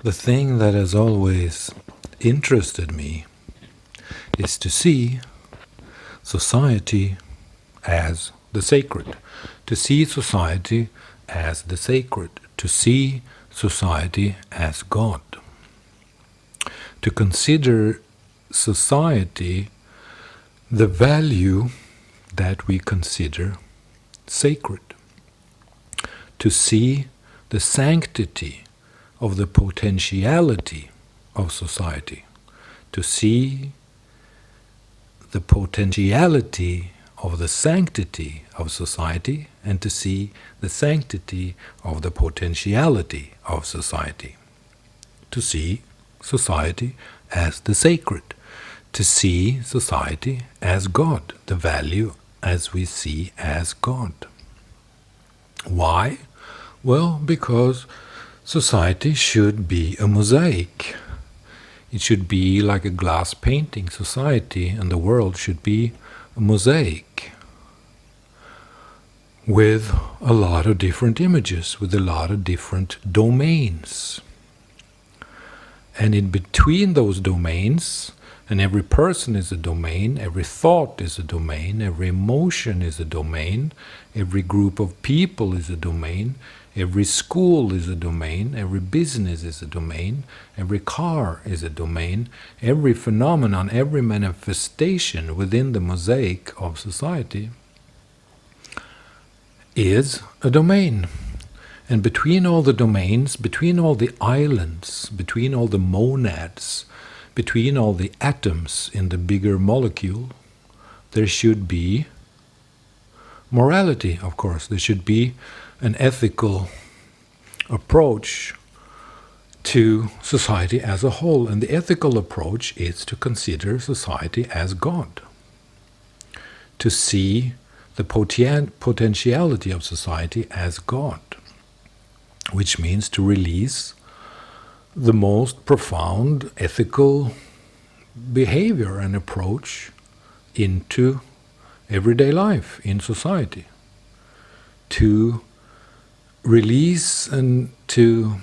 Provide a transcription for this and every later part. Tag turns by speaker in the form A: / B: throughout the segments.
A: The thing that has always interested me is to see society as the sacred, to see society as the sacred, to see society as God, to consider society the value that we consider sacred, to see the sanctity of the potentiality of society, to see the potentiality of the sanctity of society, and to see the sanctity of the potentiality of society, to see society as the sacred, to see society as God, the value as we see as God. Why? Well, because society should be a mosaic. It should be like a glass painting. Society and the world should be a mosaic with a lot of different images, with a lot of different domains. And in between those domains, and every person is a domain, every thought is a domain, every emotion is a domain, every group of people is a domain, every school is a domain, every business is a domain, every car is a domain, every phenomenon, every manifestation within the mosaic of society is a domain. And between all the domains, between all the islands, between all the monads, between all the atoms in the bigger molecule, there should be morality, of course. There should be an ethical approach to society as a whole. And the ethical approach is to consider society as God, to see the potentiality of society as God, which means to release the most profound ethical behavior and approach into everyday life in society, to release and to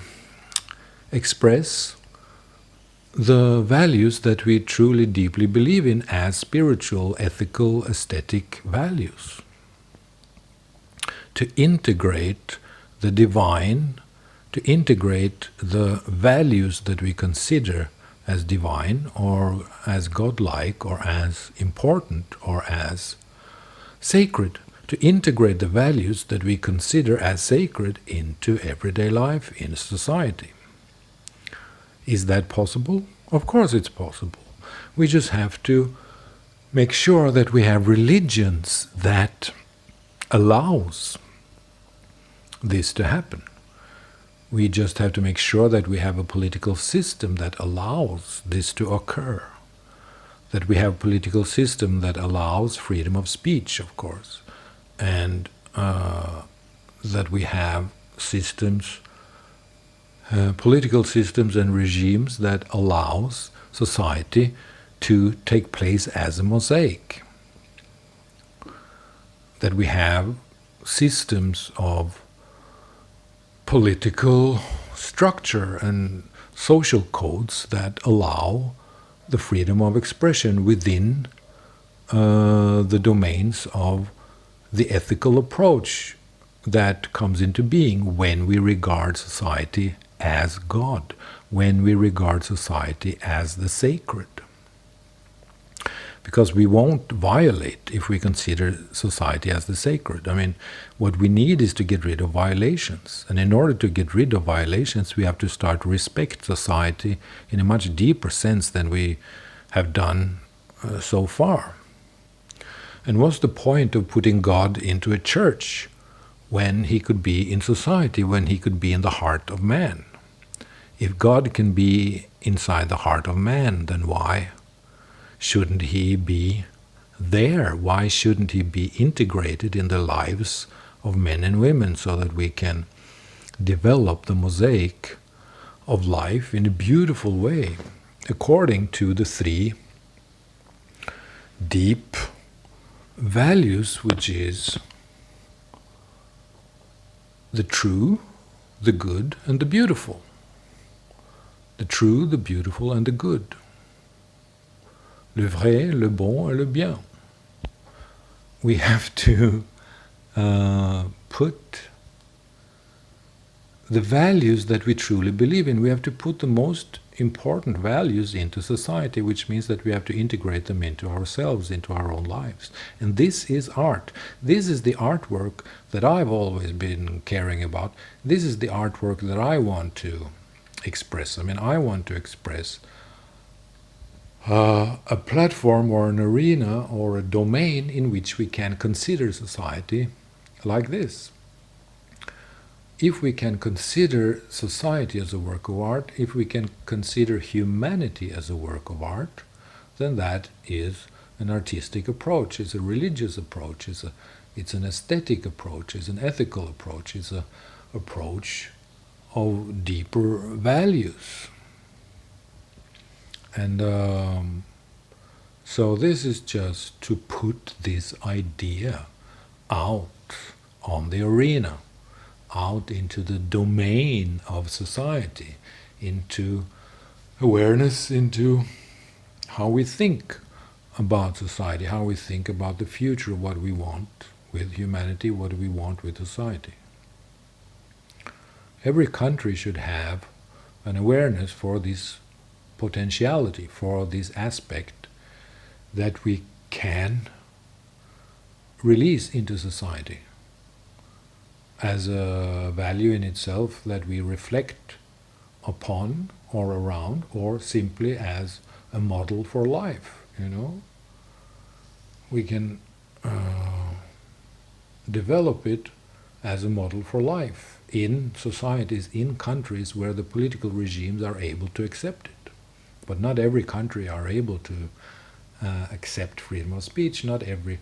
A: express the values that we truly deeply believe in as spiritual, ethical, aesthetic values, to integrate the divine, to integrate the values that we consider as divine or as godlike or as important or as sacred, to integrate the values that we consider as sacred into everyday life in society. Is that possible? Of course it's possible. We just have to make sure that we have religions that allows this to happen. We just have to make sure that we have a political system that allows this to occur, that we have a political system that allows freedom of speech, of course, and that we have systems, political systems and regimes that allows society to take place as a mosaic, that we have systems of political structure and social codes that allow the freedom of expression within the domains of the ethical approach that comes into being when we regard society as God, when we regard society as the sacred. Because we won't violate if we consider society as the sacred. I mean, what we need is to get rid of violations. And in order to get rid of violations, we have to start to respect society in a much deeper sense than we have done so far. And what's the point of putting God into a church when he could be in society, when he could be in the heart of man? If God can be inside the heart of man, then why shouldn't he be there? Why shouldn't he be integrated in the lives of men and women so that we can develop the mosaic of life in a beautiful way, according to the three deep values, which is the true, the good, and the beautiful. the true, the beautiful, and the good. Le vrai, le bon, et le bien. We have to put the values that we truly believe in. We have to put the most important values into society, which means that we have to integrate them into ourselves, into our own lives. And this is art. This is the artwork that I've always been caring about. This is the artwork that I want to express. I mean, I want to express a platform or an arena or a domain in which we can consider society like this. If we can consider society as a work of art, if we can consider humanity as a work of art, then that is an artistic approach, it's a religious approach, it's an aesthetic approach, it's an ethical approach, it's an approach of deeper values. And so this is just to put this idea out on the arena, out into the domain of society, into awareness, into how we think about society, how we think about the future, what we want with humanity, what do we want with society. Every country should have an awareness for this potentiality, for this aspect that we can release into society as a value in itself that we reflect upon or around, or simply as a model for life. We can develop it as a model for life in societies, in countries where the political regimes are able to accept it. But not every country are able to accept freedom of speech. Not every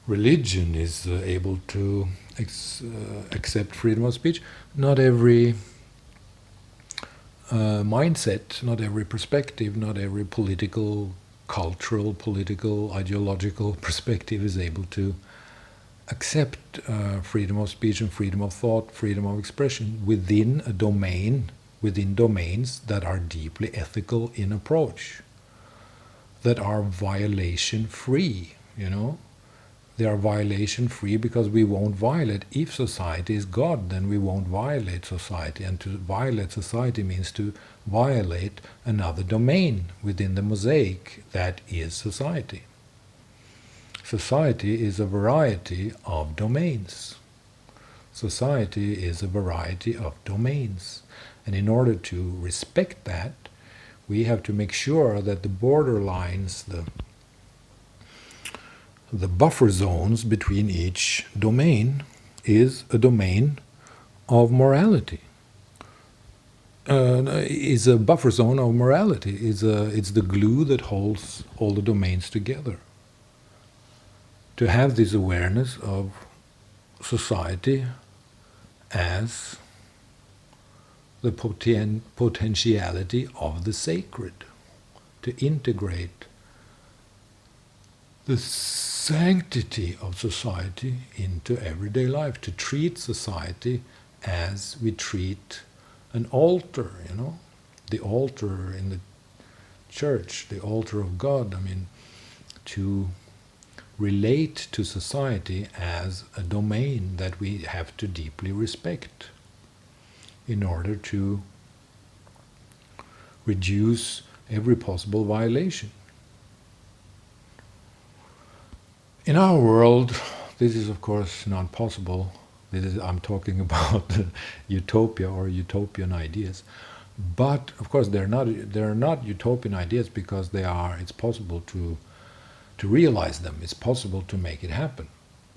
A: religion is able to accept freedom of speech. Not every mindset, not every perspective, not every political, cultural, political, ideological perspective is able to accept freedom of speech and freedom of thought, freedom of expression within a domain, within domains that are deeply ethical in approach, that are violation-free, They are violation-free because we won't violate. If society is God, then we won't violate society. And to violate society means to violate another domain within the mosaic that is society. Society is a variety of domains. Society is a variety of domains. And in order to respect that, we have to make sure that the border lines, the buffer zones between each domain is a domain of morality. Is a buffer zone of morality. It's the glue that holds all the domains together. To have this awareness of society as the potentiality of the sacred, to integrate the sanctity of society into everyday life, to treat society as we treat an altar, the altar in the church, the altar of God. To relate to society as a domain that we have to deeply respect in order to reduce every possible violation. In our world, this is of course not possible. I'm talking about utopia or utopian ideas, but of course they're not utopian ideas because it's possible to realize them. It's possible to make it happen.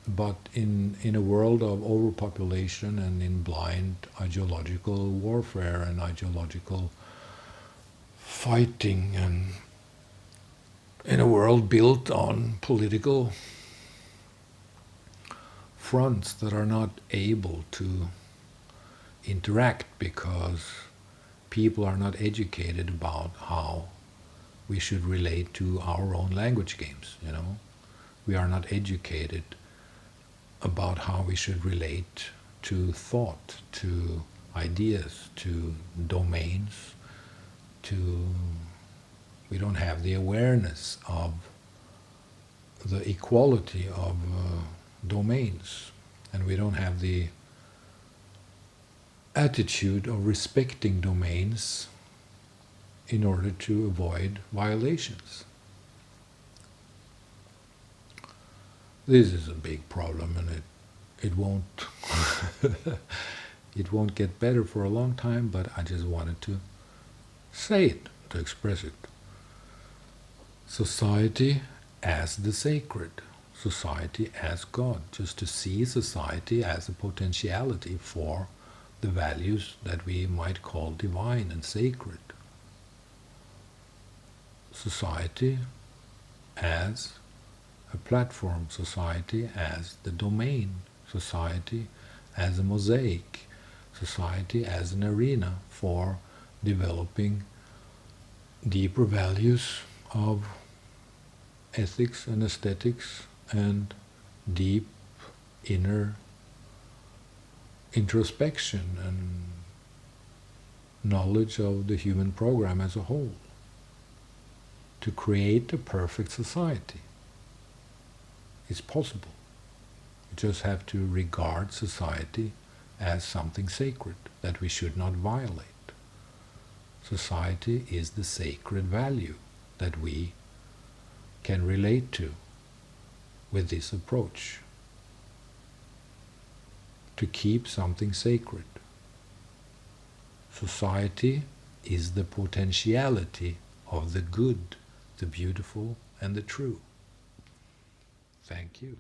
A: But in a world of overpopulation and in blind ideological warfare and ideological fighting, and in a world built on political fronts that are not able to interact because people are not educated about how we should relate to our own language games, We are not educated about how we should relate to thought, to ideas, to domains to, we don't have the awareness of the equality of domains, and we don't have the attitude of respecting domains in order to avoid violations. This is a big problem, and it won't it won't get better for a long time, but I just wanted to say it, to express it. Society as the sacred, society as God, just to see society as a potentiality for the values that we might call divine and sacred. Society as a platform, society as the domain, society as a mosaic, society as an arena for developing deeper values of ethics and aesthetics and deep inner introspection and knowledge of the human program as a whole, to create a perfect society. It's possible. You just have to regard society as something sacred that we should not violate. Society is the sacred value that we can relate to with this approach. To keep something sacred. Society is the potentiality of the good, the beautiful, and the true. Thank you.